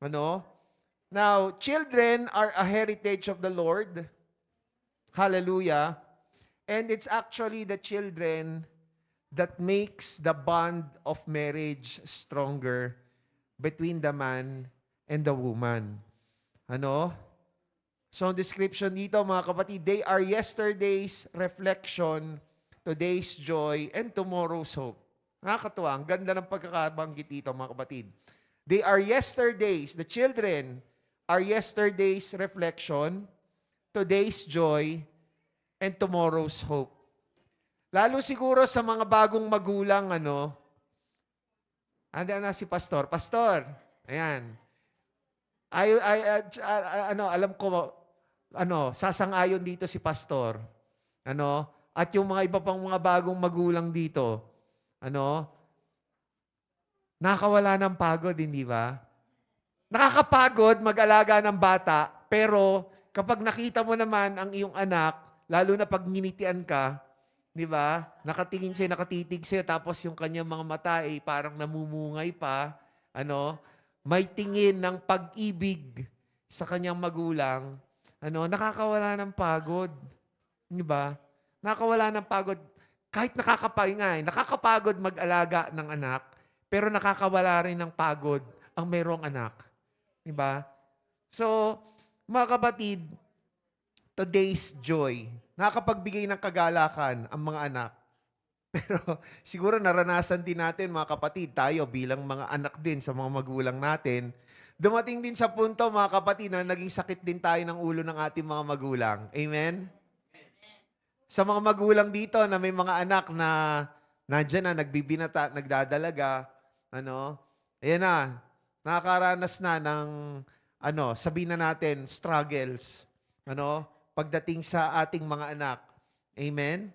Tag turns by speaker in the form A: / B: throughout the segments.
A: Ano? Now, children are a heritage of the Lord. Hallelujah. And it's actually the children that makes the bond of marriage stronger between the man and the woman. Ano? So, ang description dito, mga kapatid, they are yesterday's reflection, today's joy, and tomorrow's hope. Nakakatuwa. Ang ganda ng pagkakabanggit dito, mga kapatid. They are yesterday's, the children are yesterday's reflection, today's joy, and tomorrow's hope. Lalo siguro sa mga bagong magulang, andiyan na si Pastor. Pastor, ayan. Alam ko, sasang-ayon dito si Pastor. At yung mga iba pang mga bagong magulang dito, nakakawala ng pagod, hindi ba? Nakakapagod mag-alaga ng bata, pero kapag nakita mo naman ang iyong anak, lalo na pag nginitian ka, di ba? Nakatingin siya, nakatitig siya, tapos yung kanyang mga mata ay parang namumungay pa, may tingin ng pag-ibig sa kanyang magulang, nakakawala ng pagod. Di ba? Nakakawala ng pagod. Kahit nakakapagod mag-alaga ng anak, pero nakakawala rin ng pagod ang mayroong anak. Di ba? So, mga kapatid, today's joy, nakakapagbigay ng kagalakan ang mga anak. Pero siguro naranasan din natin, mga kapatid, tayo bilang mga anak din sa mga magulang natin, dumating din sa punto, mga kapatid, na naging sakit din tayo ng ulo ng ating mga magulang. Amen? Sa mga magulang dito na may mga anak na nandyan na, nagbibinata, nagdadalaga, ayan na, nakakaranas na ng, sabihin na natin, struggles, pagdating sa ating mga anak. Amen?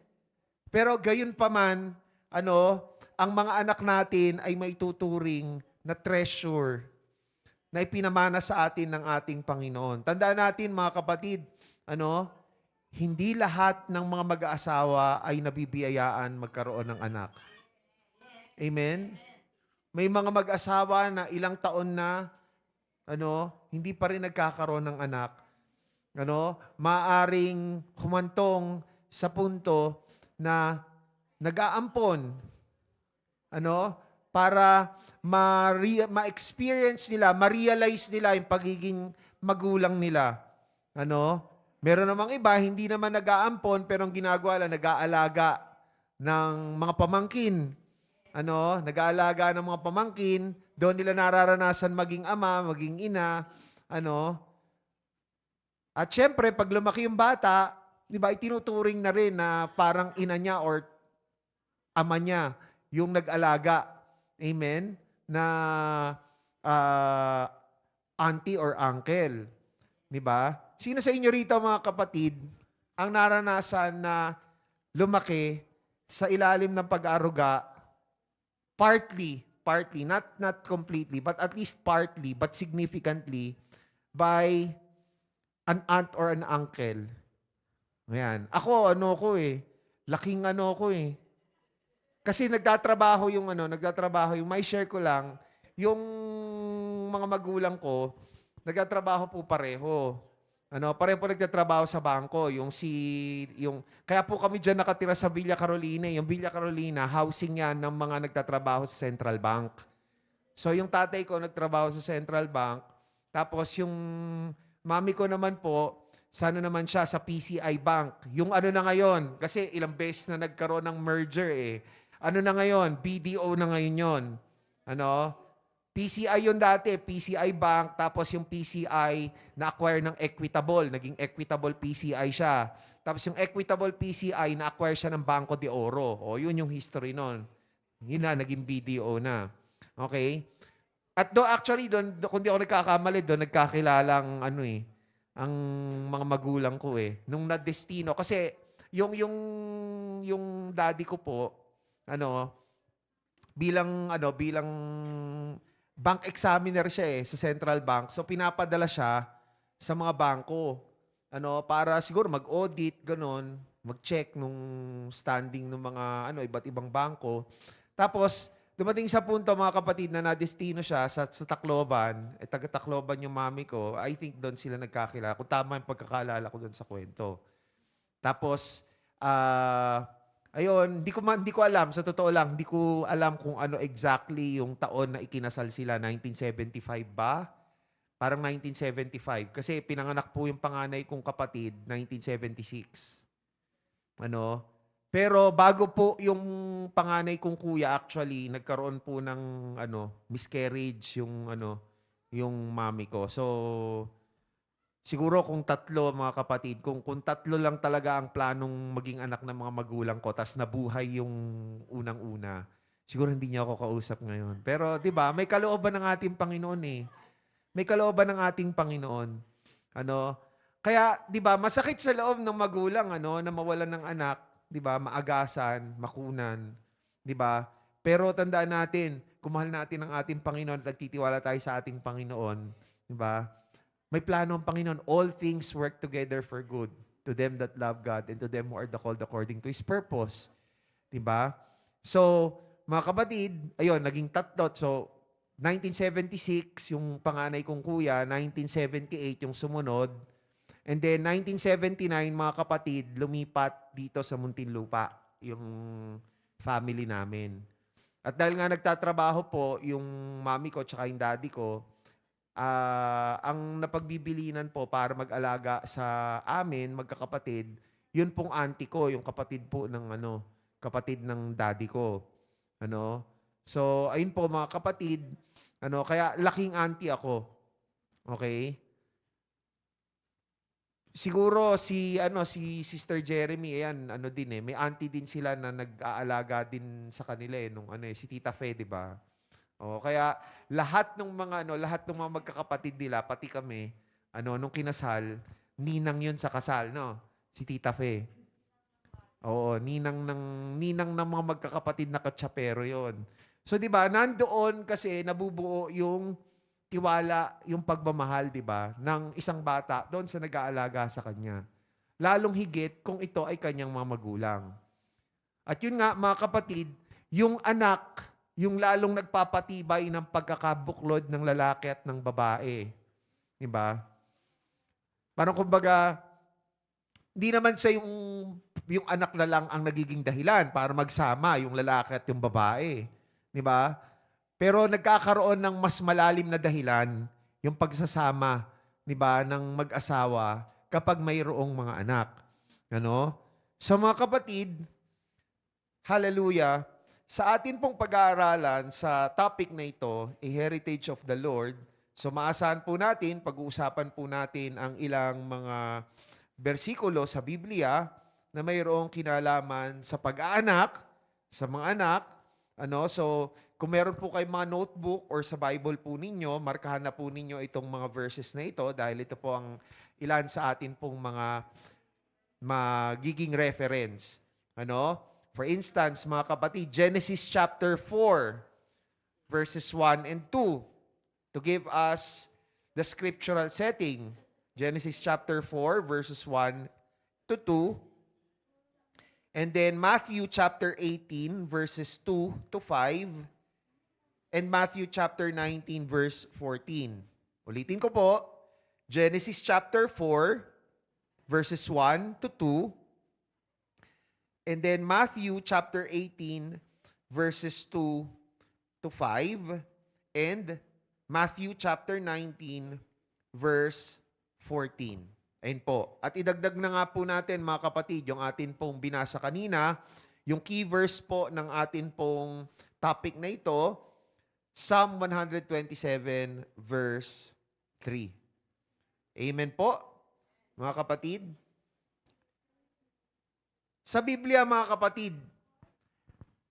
A: Pero gayon pa man, ang mga anak natin ay may tuturing na treasure na ipinamana sa atin ng ating Panginoon. Tandaan natin, mga kapatid, hindi lahat ng mga mag-aasawa ay nabibiyayaan magkaroon ng anak. Amen? May mga mag-asawa na ilang taon na, hindi pa rin nagkakaroon ng anak. Maaring humantong sa punto na nag-aampon, para ma-experience nila, ma-realize nila yung pagiging magulang nila. Meron namang iba, hindi naman nag-aampon, pero ang ginagawa lang, nag-aalaga ng mga pamangkin. Nag-aalaga ng mga pamangkin, doon nila nararanasan maging ama, maging ina, At syempre, pag lumaki yung bata, di ba, itinuturing na rin na parang ina niya or ama niya yung nag-alaga. Amen? Na auntie or uncle. Di ba? Sino sa inyo rito, mga kapatid, ang naranasan na lumaki sa ilalim ng pag-aaruga, partly, not completely, but at least partly, but significantly, by an aunt or an uncle? Ayan. Ako, laking ko eh. Kasi nagtatrabaho yung may share ko lang, yung mga magulang ko, nagtatrabaho po pareho. Pareho po nagtatrabaho sa bangko. Kaya po kami dyan nakatira sa Villa Carolina. Yung Villa Carolina, housing yan ng mga nagtatrabaho sa Central Bank. So yung tatay ko nagtrabaho sa Central Bank. Tapos yung mami ko naman po, naman siya sa PCI Bank. Yung na ngayon, kasi ilang beses na nagkaroon ng merger eh. Na ngayon? BDO na ngayon yon. PCI yun dati, PCI Bank, tapos yung PCI na-acquire ng Equitable, naging Equitable PCI siya. Tapos yung Equitable PCI na-acquire siya ng Banco de Oro. O, yun yung history nun. Yun na, naging BDO na. Okay? At actually, kung di ako nagkakamali, nagkakilalang ang mga magulang ko eh. Nung na-destino. Kasi yung daddy ko po, bilang bank examiner siya sa Central Bank. So pinapadala siya sa mga bangko. Para siguro mag-audit, mag-check nung standing ng mga iba't ibang bangko. Tapos dumating sa punto, mga kapatid, na nadestino siya sa Tacloban, taga-Tacloban yung mami ko, I think doon sila nagkakilala. Kung tama yung pagkakaalala ko doon sa kwento. Tapos, ayun, hindi ko alam, sa totoo lang, hindi ko alam kung ano exactly yung taon na ikinasal sila, 1975 ba? Parang 1975. Kasi pinanganak po yung panganay kong kapatid, 1976. Ano? Pero bago po yung panganay kong kuya, actually, nagkaroon po ng miscarriage yung mami ko. So, siguro kung tatlo, mga kapatid, kung tatlo lang talaga ang planong maging anak ng mga magulang ko, tas nabuhay yung unang-una, siguro hindi niya ako kausap ngayon. Pero 'di ba, may kalooban ng ating Panginoon eh. May kalooban ng ating Panginoon. Ano? Kaya 'di ba, masakit sa loob ng magulang na mawalan ng anak, 'di ba? Maagasan, makunan, 'di ba? Pero tandaan natin, kung mahal natin ang ating Panginoon at nagtitiwala tayo sa ating Panginoon, 'di ba? May plano ang Panginoon. All things work together for good to them that love God and to them who are the called according to His purpose. 'Di ba? So, mga kapatid, ayun, naging tatlo. So, 1976, yung panganay kong kuya, 1978 yung sumunod. And then 1979, mga kapatid, lumipat dito sa Muntinlupa, yung family namin. At dahil nga nagtatrabaho po yung mami ko tsaka yung daddy ko, ang napagbibilinan po para mag-alaga sa amin, magkakapatid, yun pong auntie ko, yung kapatid po ng kapatid ng daddy ko. So, ayun po mga kapatid, kaya laking auntie ako. Okay? Siguro si Sister Jeremy, ayan, din may auntie din sila na nag-aalaga din sa kanila nung si Tita Fe, 'di ba? Kaya lahat ng mga magkakapatid nila, pati kami, nung kinasal, ninang 'yun sa kasal, no? Si Tita Fe. Oo, ninang ng mga magkakapatid na katsapero 'yon. So 'di ba, nandoon kasi nabubuo yung tiwala, yung pagmamahal, 'di ba, ng isang bata doon sa nag-aalaga sa kanya. Lalong higit kung ito ay kanyang mga magulang. At yun nga, mga kapatid, yung anak, yung lalong nagpapatibay ng pagkakabuklod ng lalaki at ng babae. 'Di ba? Parang kumbaga, hindi naman sa yung anak na lang ang nagiging dahilan para magsama yung lalaki at yung babae. 'Di ba? Pero nagkakaroon ng mas malalim na dahilan yung pagsasama, 'di ba, ng mag-asawa kapag mayroong mga anak. So mga kapatid, hallelujah, sa atin pong pag-aaralan sa topic na ito, A Heritage of the Lord, so maasahan po natin, pag-uusapan po natin ang ilang mga bersikulo sa Biblia na mayroong kinalaman sa pag-aanak, sa mga anak. So, kung meron po kayong mga notebook or sa Bible po ninyo, markahan na po ninyo itong mga verses na ito dahil ito po ang ilan sa atin pong mga magiging reference. For instance, mga kapatid, Genesis chapter 4, verses 1 and 2, to give us the scriptural setting. Genesis chapter 4, verses 1 to 2. And then Matthew chapter 18, verses 2 to 5. And Matthew chapter 19, verse 14. Ulitin ko po, Genesis chapter 4, verses 1 to 2. And then Matthew chapter 18, verses 2 to 5. And Matthew chapter 19, verse 14. Ayun po. At idagdag na nga po natin, mga kapatid, yung atin pong binasa kanina, yung key verse po ng atin pong topic na ito, Psalm 127, verse 3. Amen po, mga kapatid. Sa Biblia, mga kapatid,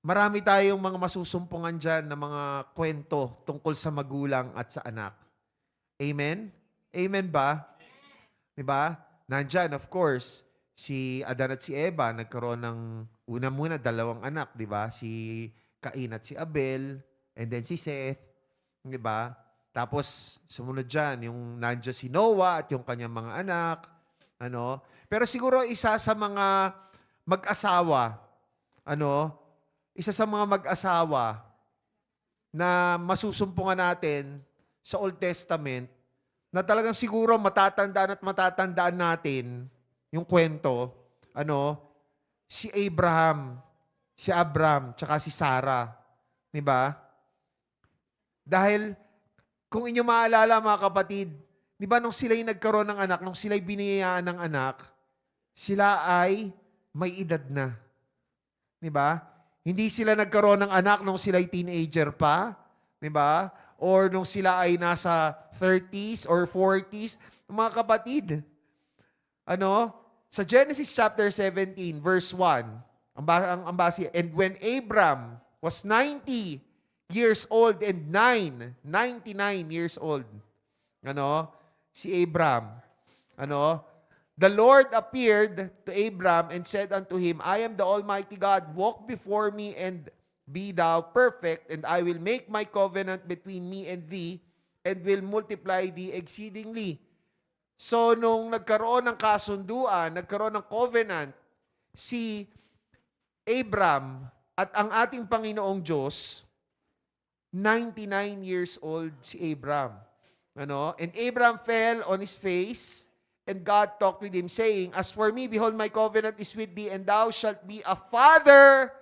A: marami tayong mga masusumpungan dyan na mga kwento tungkol sa magulang at sa anak. Amen? Amen ba? Diba? Nandyan, of course, si Adan at si Eva, nagkaroon ng muna, dalawang anak, diba? Si Cain at si Abel, and then si Seth, diba? Tapos, sumunod dyan, yung nandiyan si Noah at yung kanyang mga anak, Pero siguro isa sa mga mag-asawa, isa sa mga mag-asawa na masusumpungan natin sa Old Testament na talagang siguro matatandaan natin yung kwento, si Abraham, si Abram, tsaka si Sarah. Di ba? Dahil kung inyo maalala mga kapatid, di ba nung sila'y nagkaroon ng anak, nung sila'y biniyayaan ng anak, sila ay may edad na. Di ba? Hindi sila nagkaroon ng anak nung sila'y teenager pa. Di ba? Or nung sila ay nasa 30s or 40s. Mga kapatid, sa Genesis chapter 17, verse 1, ang base, and when Abram was 90 years old and 99 years old, si Abram, the Lord appeared to Abram and said unto him, I am the Almighty God, walk before me and be thou perfect, and I will make my covenant between me and thee, and will multiply thee exceedingly. So, nung nagkaroon ng kasunduan, nagkaroon ng covenant, si Abram at ang ating Panginoong Diyos, 99 years old si Abram. And Abram fell on his face, and God talked with him, saying, As for me, behold, my covenant is with thee, and thou shalt be a father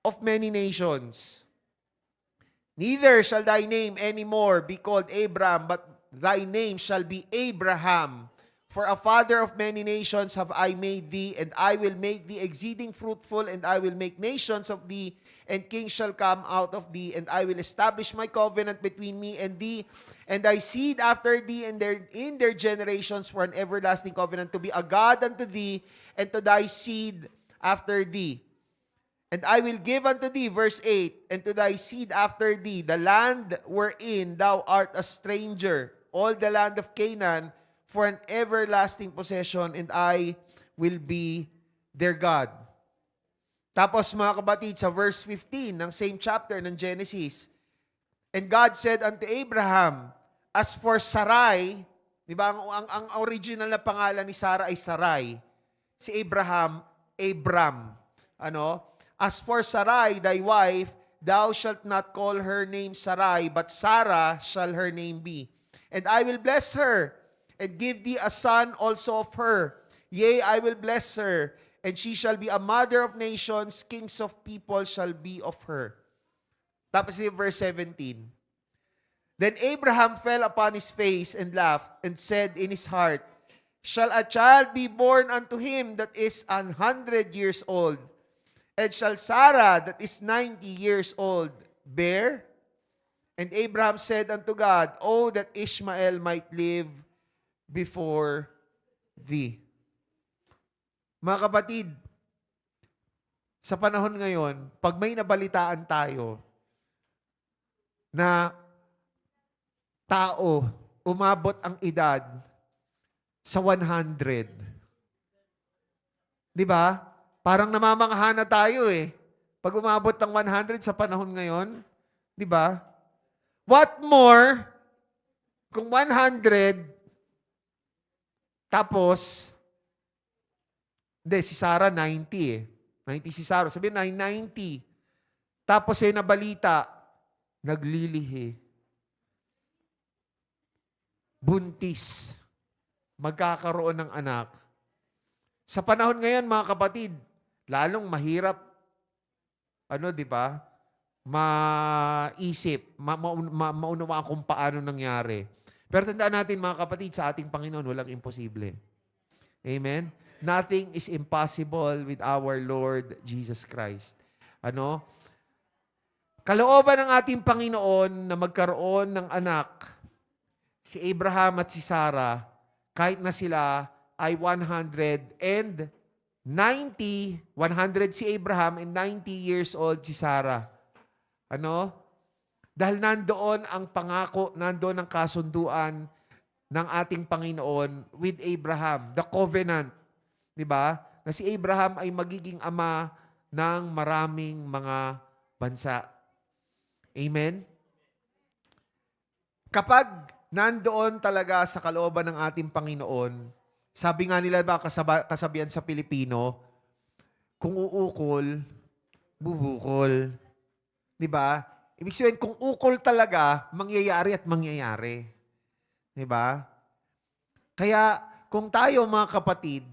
A: of many nations. Neither shall thy name anymore be called Abram, but thy name shall be Abraham. For a father of many nations have I made thee, and I will make thee exceeding fruitful, and I will make nations of thee, and kings shall come out of thee, and I will establish my covenant between me and thee, and thy seed after thee, and in their generations for an everlasting covenant, to be a God unto thee, and to thy seed after thee. And I will give unto thee, verse 8, and to thy seed after thee, the land wherein thou art a stranger, all the land of Canaan, for an everlasting possession, and I will be their God. Tapos mga kapatid, sa verse 15 ng same chapter ng Genesis, and God said unto Abraham, as for Sarai, di ba, ang original na pangalan ni Sarah ay Sarai. Si Abraham, Abram. As for Sarai, thy wife, thou shalt not call her name Sarai, but Sarah shall her name be. And I will bless her, and give thee a son also of her. Yea, I will bless her, and she shall be a mother of nations, kings of people shall be of her. Tapos verse 17. Then Abraham fell upon his face and laughed, and said in his heart, Shall a child be born unto him that is 100 years old? And shall Sarah, that is 90 years old, bear? And Abraham said unto God, Oh, that Ishmael might live before thee. Mga kapatid, sa panahon ngayon, pag may nabalitaan tayo na tao, umabot ang edad sa 100. Di ba? Parang namamangha na tayo eh. Pag umabot ng 100 sa panahon ngayon, di ba? What more kung 100 tapos si Sarah 90 eh. 90 si Sarah. Sabihin 990. Tapos nabalita, naglilihi. Buntis. Magkakaroon ng anak. Sa panahon ngayon, mga kapatid, lalong mahirap, di ba? Maisip, maunawaan kung paano nangyari. Pero tandaan natin, mga kapatid, sa ating Panginoon, walang imposible. Amen? Nothing is impossible with our Lord Jesus Christ. Kalooban ng ating Panginoon na magkaroon ng anak, si Abraham at si Sarah, kahit na sila ay 100 si Abraham and 90 years old si Sarah. Dahil nandoon ang pangako, nandoon ang kasunduan ng ating Panginoon with Abraham, the covenant. Di ba? Na si Abraham ay magiging ama ng maraming mga bansa. Amen? Kapag nandoon talaga sa kalooban ng ating Panginoon, sabi nga nila ba kasabihan sa Pilipino, kung uukol, bubukol. Di ba? Ibig sabihin, kung ukol talaga, mangyayari at mangyayari. Diba? Kaya, kung tayo mga kapatid,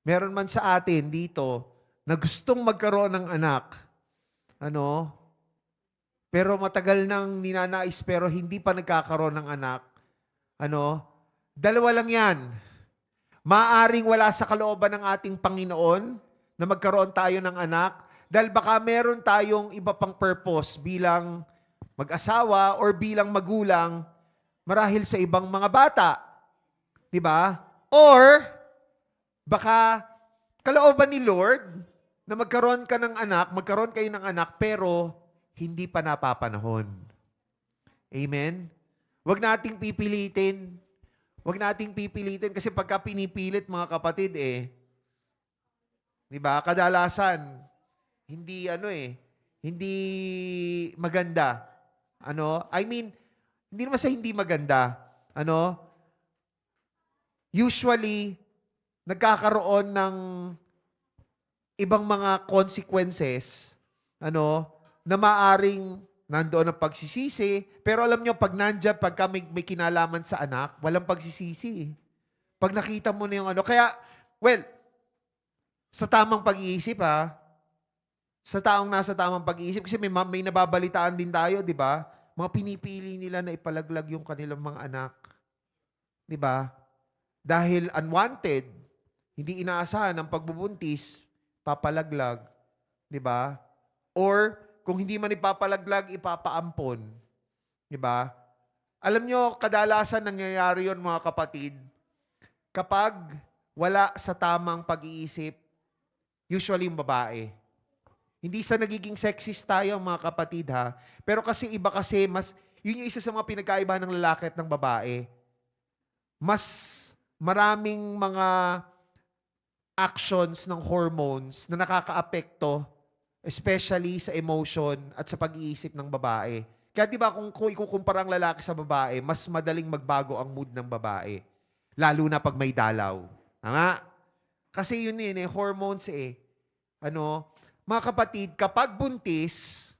A: meron man sa atin dito na gustong magkaroon ng anak, ano, pero matagal nang ninanais pero hindi pa nagkakaroon ng anak, ano, dalawa lang yan. Maaring wala sa kalooban ng ating Panginoon na magkaroon tayo ng anak dahil baka meron tayong iba pang purpose bilang mag-asawa or bilang magulang marahil sa ibang mga bata. Diba? Or baka kalooban ni Lord na magkaroon kayo ng anak pero hindi pa napapanahon. Amen? Huwag nating pipilitin. Huwag nating pipilitin kasi pagka pinipilit mga kapatid di ba? Kadalasan hindi hindi maganda. Hindi naman sa hindi maganda. Usually nagkakaroon ng ibang mga consequences, na maaring nandoon ang pagsisisi, pero alam nyo, pagka may kinalaman sa anak, walang pagsisisi. Pag nakita mo na yung kaya, sa tamang pag-iisip sa taong nasa tamang pag-iisip, kasi may nababalitaan din tayo, di ba? Mga pinipili nila na ipalaglag yung kanilang mga anak. Di ba? Dahil unwanted, hindi inaasahan ang pagbubuntis, papalaglag. Di ba? Or, kung hindi man ipapalaglag, ipapaampon. Di ba? Alam nyo, kadalasan nangyayari yon mga kapatid, kapag wala sa tamang pag-iisip, usually yung babae. Hindi sa nagiging sexist tayo mga kapatid pero kasi iba kasi yun yung isa sa mga pinagkaiba ng lalaki at ng babae. Mas maraming mga actions ng hormones na nakakaapekto especially sa emotion at sa pag-iisip ng babae. Kaya 'di ba kung ikukumpara ang lalaki sa babae, mas madaling magbago ang mood ng babae. Lalo na pag may dalaw. Tama? Kasi yun hormones mga kapatid, kapag buntis,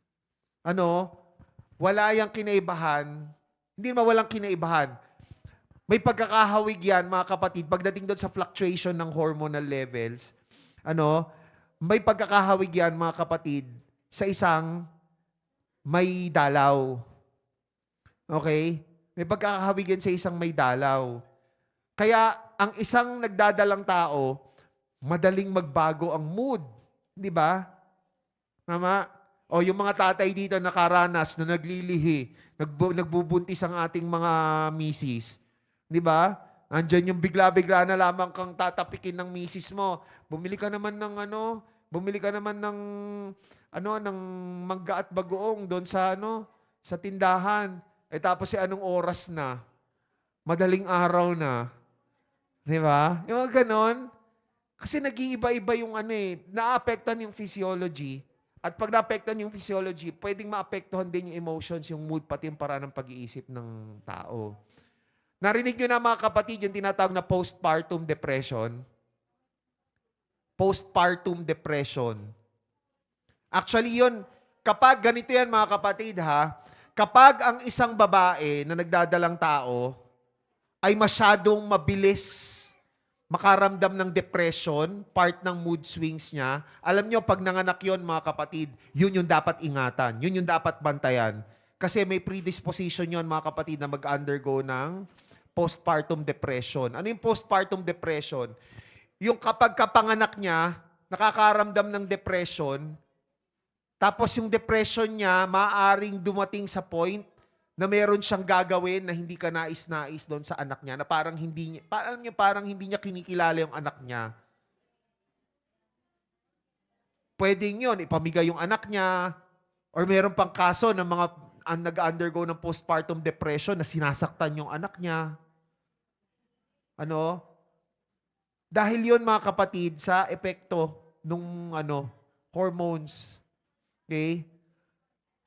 A: wala yang kinaibahan, hindi naman walang kinaibahan. May pagkakahawig yan, mga kapatid, pagdating doon sa fluctuation ng hormonal levels, may pagkakahawig yan, mga kapatid, sa isang may dalaw. Okay? May pagkakahawig yan sa isang may dalaw. Kaya, ang isang nagdadalang tao, madaling magbago ang mood. Di ba? Tama? O yung mga tatay dito nakaranas na naglilihi, nagbubuntis ang ating mga misis. Di ba? Andyan yung bigla-bigla na lamang kang tatapikin ng misis mo. Bumili ka naman ng ng mangga at bagoong doon sa tindahan. Tapos anong oras na? Madaling araw na. Di ba? Yung mga ganon. Kasi nag-iiba-iba yung naapektuhan yung physiology. At pag naapektuhan yung physiology, pwedeng maapektuhan din yung emotions, yung mood, pati yung paraan ng pag-iisip ng tao. Narinig nyo na mga kapatid yung tinatawag na postpartum depression? Postpartum depression. Actually yun, kapag ganito yan mga kapatid kapag ang isang babae na nagdadalang tao ay masyadong mabilis makaramdam ng depression, part ng mood swings niya, alam nyo, pag nanganak yon mga kapatid, yun yung dapat ingatan, yun yung dapat bantayan. Kasi may predisposition yon mga kapatid na mag-undergo ng postpartum depression. Ano yung postpartum depression? Yung kapag kapanganak niya, nakakaramdam ng depression, tapos yung depression niya, maaaring dumating sa point na meron siyang gagawin na hindi ka nais-nais doon sa anak niya, na parang hindi niya kinikilala yung anak niya. Pwedeng yun, ipamigay yung anak niya, or meron pang kaso ng mga nag-undergo ng postpartum depression na sinasaktan yung anak niya. Dahil yun mga kapatid sa epekto nung hormones. Okay?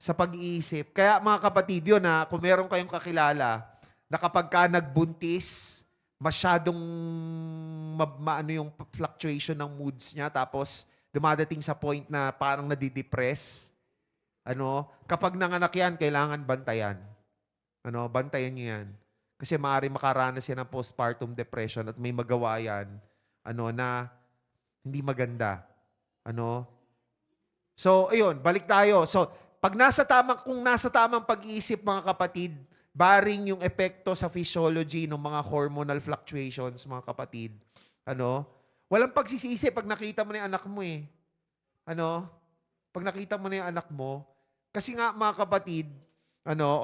A: Sa pag-iisip. Kaya mga kapatid yun kung meron kayong kakilala na kapag ka nagbuntis, masyadong yung fluctuation ng moods niya tapos dumadating sa point na parang nadidepress. Kapag nanganak yan, kailangan bantayan. Bantayan niyo yan. Kasi maaari makaranas yan ng postpartum depression at may magawa yan, na hindi maganda. Ano? So, ayun, balik tayo. So, kung nasa tamang pag-iisip mga kapatid, barring yung epekto sa physiology ng mga hormonal fluctuations mga kapatid, walang pagsisisi pag nakita mo na yung anak mo eh. Pag nakita mo na yung anak mo, kasi nga mga kapatid,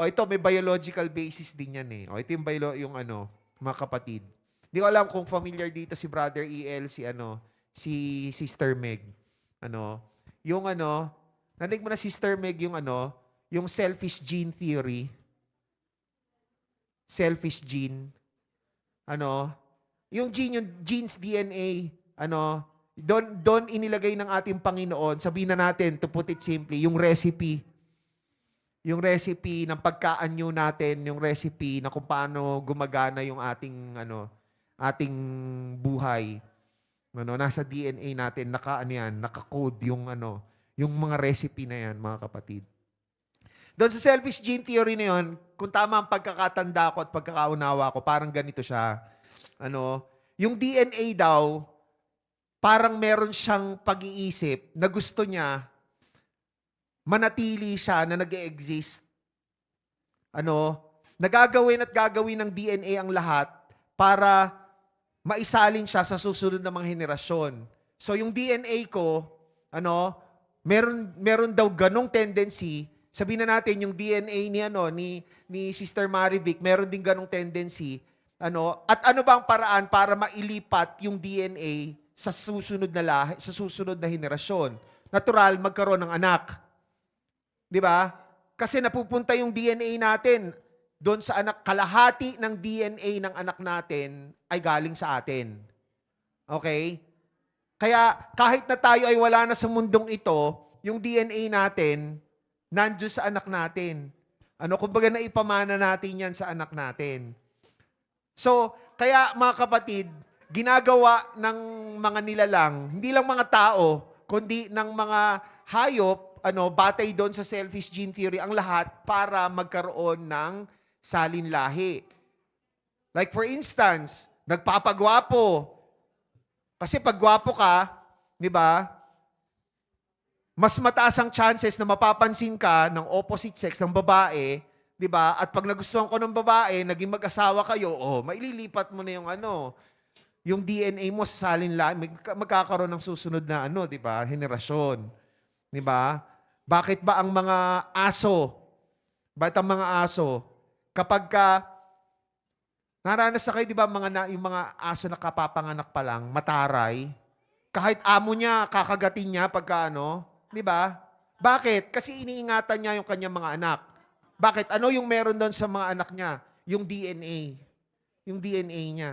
A: ito may biological basis din yan eh. Ito yung mga kapatid. Hindi ko alam kung familiar dito si Brother EL, si Sister Meg. Narinig mo na Sister Meg yung selfish gene theory. Selfish gene. Yung genes DNA, doon inilagay ng ating Panginoon, sabihin na natin, to put it simply, yung recipe. Yung recipe ng pagkaanyo natin, yung recipe na kung paano gumagana yung ating buhay. Nasa DNA natin, naka-code yung mga recipe na yan, mga kapatid. Doon sa selfish gene theory na yun, kung tama ang pagkakatanda ko at pagkakaunawa ko, parang ganito siya. Yung DNA daw, parang meron siyang pag-iisip na gusto niya manatili siya na nag-e-exist. Nagagawin at gagawin ng DNA ang lahat para maisalin siya sa susunod na mga henerasyon. So yung DNA ko, meron daw ganong tendency. Sabihin na natin yung DNA ni Sister Marivic, meron din ganong tendency. At ano ba ang paraan para mailipat yung DNA sa susunod na lahi, sa susunod na henerasyon? Natural magkaroon ng anak. 'Di ba? Kasi napupunta yung DNA natin doon sa anak, kalahati ng DNA ng anak natin ay galing sa atin. Okay? Kaya kahit na tayo ay wala na sa mundong ito, yung DNA natin nandiyo sa anak natin. Kumbaga naipamana natin yan sa anak natin. So, kaya mga kapatid, ginagawa ng mga nilalang, hindi lang mga tao, kundi ng mga hayop, batay doon sa selfish gene theory, ang lahat para magkaroon ng salin lahi. Like for instance, nagpapagwapo. Kasi pag gwapo ka, di ba, mas mataas ang chances na mapapansin ka ng opposite sex ng babae, di ba? At pag nagustuhan ko ng babae, naging mag-asawa kayo, maililipat mo na yung DNA mo sa salin lahi, magkakaroon ng susunod na di ba, henerasyon. Di ba? Bakit ba ang mga aso? Bakit ang mga aso? Kapag naranas na kayo, di ba, yung mga aso na kapapanganak pa lang, mataray, kahit amo niya, kakagatin niya pagka di ba? Bakit? Kasi iniingatan niya yung kanyang mga anak. Bakit? Ano yung meron doon sa mga anak niya? Yung DNA. Yung DNA niya.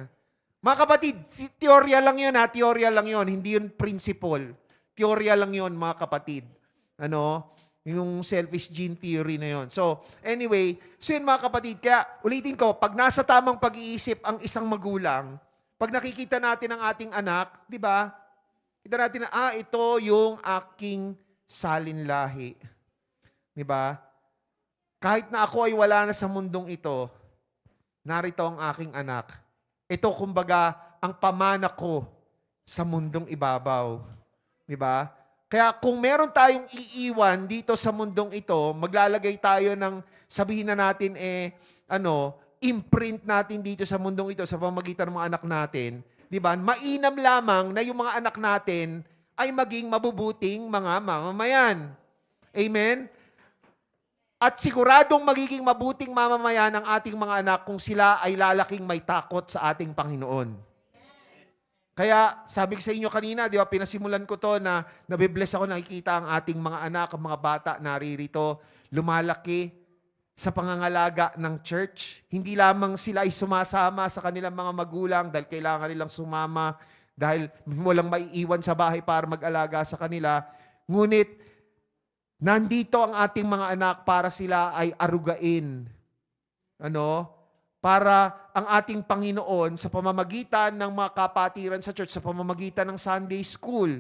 A: Mga kapatid, teorya lang yun ha, teorya lang yun, hindi yun principle. Teorya lang yun, mga kapatid. Yung selfish gene theory na yun. So, anyway, yun mga kapatid, kaya ulitin ko, pag nasa tamang pag-iisip ang isang magulang, pag nakikita natin ang ating anak, di ba? Kita natin na, ito yung aking salin lahi. Di ba? Kahit na ako ay wala na sa mundong ito, narito ang aking anak. Ito, kumbaga, ang pamana ko sa mundong ibabaw. Di ba? Kaya kung meron tayong iiwan dito sa mundong ito, maglalagay tayo ng, sabihin na natin, imprint natin dito sa mundong ito sa pamamagitan ng mga anak natin, di ba? Mainam lamang na yung mga anak natin ay maging mabubuting mga mamamayan. Amen? At siguradong magiging mabuting mamamayan ang ating mga anak kung sila ay lalaking may takot sa ating Panginoon. Kaya sabi ko sa inyo kanina, di ba, pinasimulan ko to na nabibless ako, nakikita ang ating mga anak, ang mga bata naririto, lumalaki sa pangangalaga ng church. Hindi lamang sila ay sumasama sa kanilang mga magulang dahil kailangan nilang sumama, dahil walang maiiwan sa bahay para mag-alaga sa kanila. Ngunit, nandito ang ating mga anak para sila ay arugain. Para ang ating Panginoon sa pamamagitan ng mga kapatiran sa church, sa pamamagitan ng Sunday school,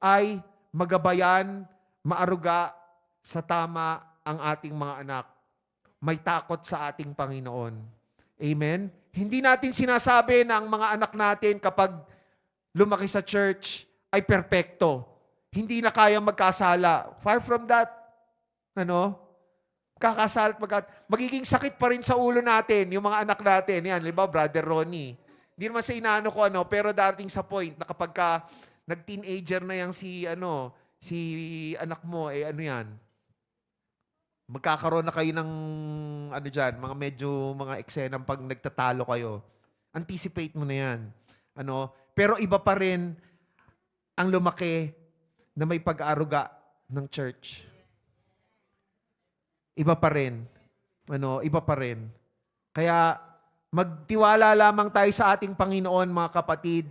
A: ay magabayan, maaruga, sa tama ang ating mga anak. May takot sa ating Panginoon. Amen? Hindi natin sinasabi na ang mga anak natin kapag lumaki sa church ay perpekto. Hindi na kaya magkasala. Far from that. Ano? Kakasal at magiging sakit pa rin sa ulo natin, yung mga anak natin. Yan, halimbawa, Brother Ronnie. Hindi naman sa inaano ko, pero darating sa point na kapag nag-teenager na yang si anak mo, ano yan, magkakaroon na kayo ng, dyan, mga eksenang pag nagtatalo kayo. Anticipate mo na yan. Pero iba pa rin ang lumaki na may pag-aaruga ng church. Iba pa rin. Iba pa rin. Kaya magtiwala lamang tayo sa ating Panginoon, mga kapatid.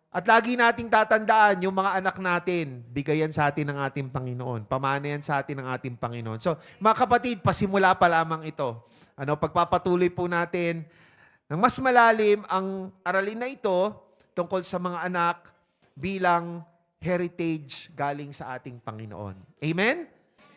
A: At lagi nating tatandaan yung mga anak natin, bigayan sa atin ng ating Panginoon. Pamana yan sa atin ng ating Panginoon. So, mga kapatid, pasimula pa lamang ito. Pagpapatuloy po natin ng mas malalim ang aralin na ito tungkol sa mga anak bilang heritage galing sa ating Panginoon. Amen?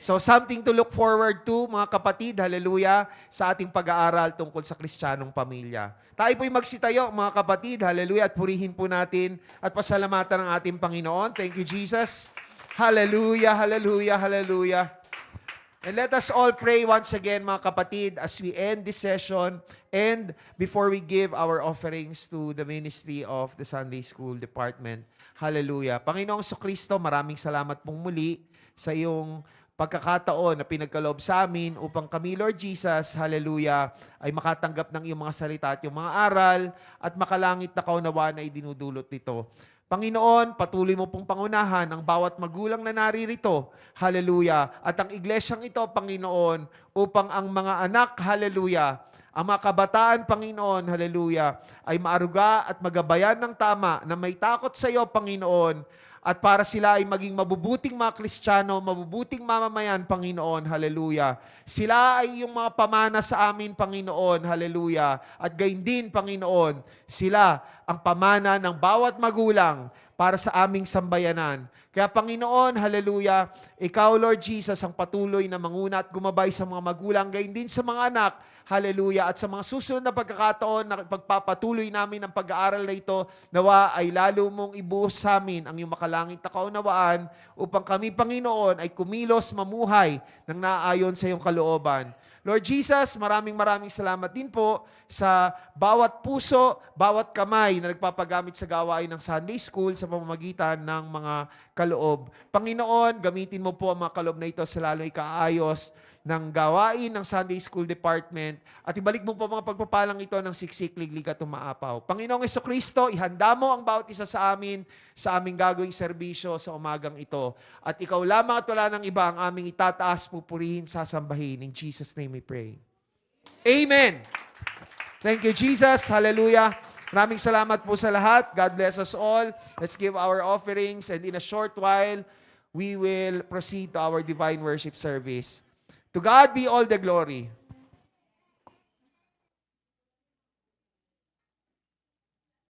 A: So, something to look forward to, mga kapatid, hallelujah, sa ating pag-aaral tungkol sa Kristiyanong pamilya. Tayo po'y magsitayo, mga kapatid, hallelujah, at purihin po natin at pasalamatan ng ating Panginoon. Thank you, Jesus. Hallelujah, hallelujah, hallelujah. And let us all pray once again, mga kapatid, as we end this session and before we give our offerings to the ministry of the Sunday School Department. Hallelujah. Panginoong Kristo, maraming salamat pong muli sa iyong pagkakataon na pinagkaloob sa amin upang kami, Lord Jesus, hallelujah, ay makatanggap ng iyong mga salita at iyong mga aral at makalangit na kaunawaan na idinudulot nito. Panginoon, patuloy mo pong pangunahan ang bawat magulang na naririto, hallelujah, at ang iglesyang ito, Panginoon, upang ang mga anak, hallelujah, ang mga kabataan, Panginoon, hallelujah, ay maaruga at magabayan ng tama na may takot sa iyo, Panginoon, at para sila ay maging mabubuting mga Kristiyano, mabubuting mamamayan, Panginoon, hallelujah. Sila ay yung mga pamana sa amin, Panginoon, hallelujah. At gayon din, Panginoon, sila ang pamana ng bawat magulang para sa aming sambayanan. Kaya Panginoon, hallelujah, ikaw, Lord Jesus, ang patuloy na manguna at gumabay sa mga magulang, gayon din sa mga anak, hallelujah, at sa mga susunod na pagkakataon na pagpapatuloy namin ang pag-aaral na ito, nawa ay lalo mong ibuhos sa amin ang iyong makalangit na kaunawaan upang kami, Panginoon, ay kumilos, mamuhay ng naayon sa iyong kalooban. Lord Jesus, maraming salamat din po sa bawat puso, bawat kamay na nagpapagamit sa gawain ng Sunday School sa pamamagitan ng mga kaloob. Panginoon, gamitin mo po ang mga kaloob na ito sa lalo ikaayos ng gawain ng Sunday School Department at ibalik mo po mga pagpapalang ito ng siksik, liglig at umaapaw. Panginoong Kristo, ihanda mo ang bawat isa sa amin sa aming gagawing serbisyo sa umagang ito. At ikaw lamang at wala ng iba ang aming itataas, pupurihin, sasambahin. In Jesus' name we pray. Amen! Thank you, Jesus. Hallelujah. Maraming salamat po sa lahat. God bless us all. Let's give our offerings and in a short while, we will proceed to our divine worship service. To God be all the glory.